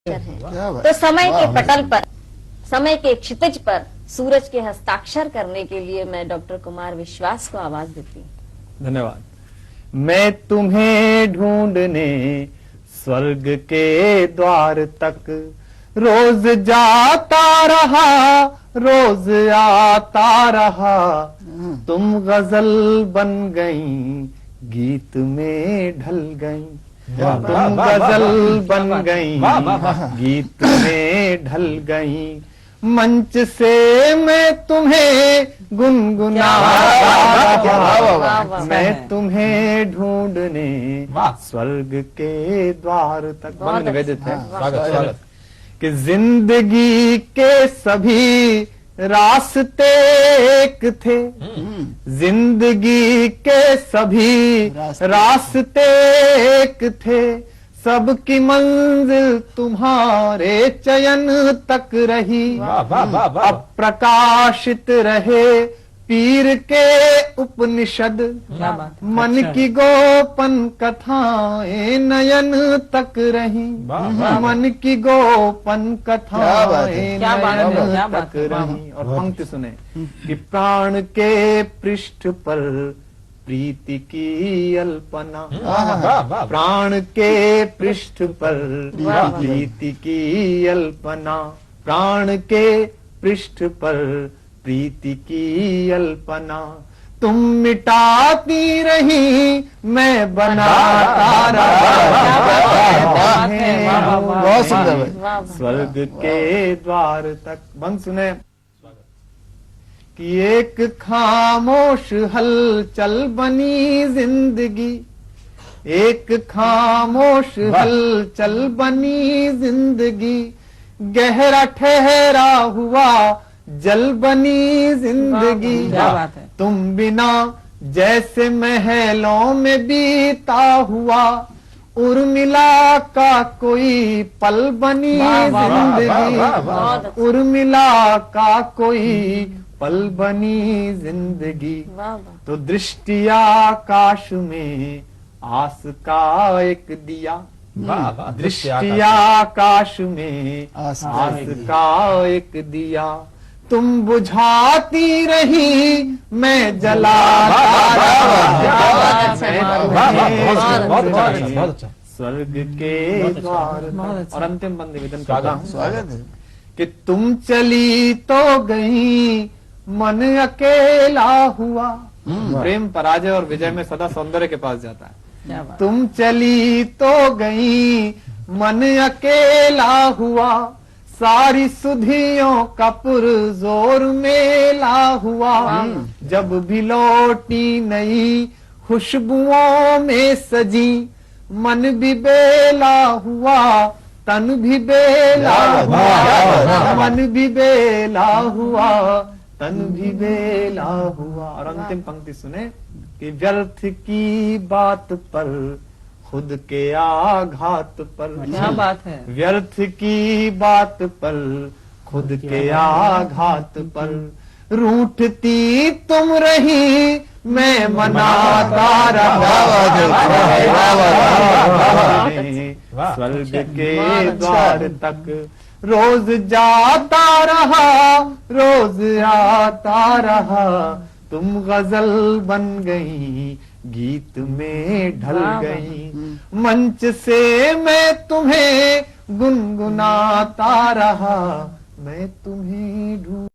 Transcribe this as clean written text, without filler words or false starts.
है। तो समय के पटल पर, समय के क्षितिज पर सूरज के हस्ताक्षर करने के लिए मैं डॉक्टर कुमार विश्वास को आवाज देती हूँ। धन्यवाद। मैं तुम्हें ढूंढने स्वर्ग के द्वार तक रोज जाता रहा, रोज आता रहा। तुम गजल बन गई, गीत में ढल गई। तुम गजल बन गई, गीत में ढल गई। मंच से मैं तुम्हें गुनगुनाता रहा, मैं तुम्हें ढूंढने स्वर्ग के द्वार तक। बंद निवेदित है स्वागत कि जिंदगी के सभी रास्ते एक थे, जिंदगी के सभी रास्ते एक थे। सबकी मंजिल तुम्हारे चयन तक रही, अप्रकाशित रहे पीर के उपनिषद। मन की गोपन कथाएं नयन तक रही, मन की गोपन कथाएं नयन तक रही। और पंक्ति सुने कि प्राण के पृष्ठ पर प्रीति की अल्पना, प्राण के पृष्ठ पर प्रीति की अल्पना, प्राण के पृष्ठ पर प्रीति की अल्पना। तुम मिटाती रही, मैं बनाता रहा। बहुत सुंदर। स्वर्ग के द्वार तक। बंद सुने कि एक खामोश हलचल बनी जिंदगी, एक खामोश हलचल बनी जिंदगी। गहरा ठहरा हुआ जल बनी जिंदगी। तुम बिना जैसे महलों में बीता हुआ उर्मिला का कोई पल बनी जिंदगी। उर्मिला का कोई पल बनी जिंदगी। तो दृष्टि आकाश में आस का एक दिया, दृष्टि आकाश में आस का एक दिया। तुम बुझाती रही, मैं जलाता रहा। स्वर्ग के द्वार। और अंतिम बंद निवेदन करता हूँ कि तुम चली तो गई, मन अकेला हुआ। प्रेम पराजय और विजय में सदा सौंदर्य के पास जाता है। तुम चली तो गई, मन अकेला हुआ। सारी सुधियों का पुरजोर मेला हुआ। जब भी लौटी नई खुशबुओं में सजी, मन भी बेला हुआ, तन भी बेला हुआ। मन भी बेला हुआ, तन भी बेला हुआ। और अंतिम पंक्ति सुने कि व्यर्थ की बात पर खुद के आघात पर। क्या बात है। व्यर्थ की बात पर खुद के आघात पर रूठती तुम रही, मैं मनाता रहा। स्वर्ग के द्वार तक रोज जाता रहा, रोज आता रहा। तुम गजल बन गई, गीत में ढल गई। मंच से मैं तुम्हें गुनगुनाता रहा, मैं तुम्हें ढूंढ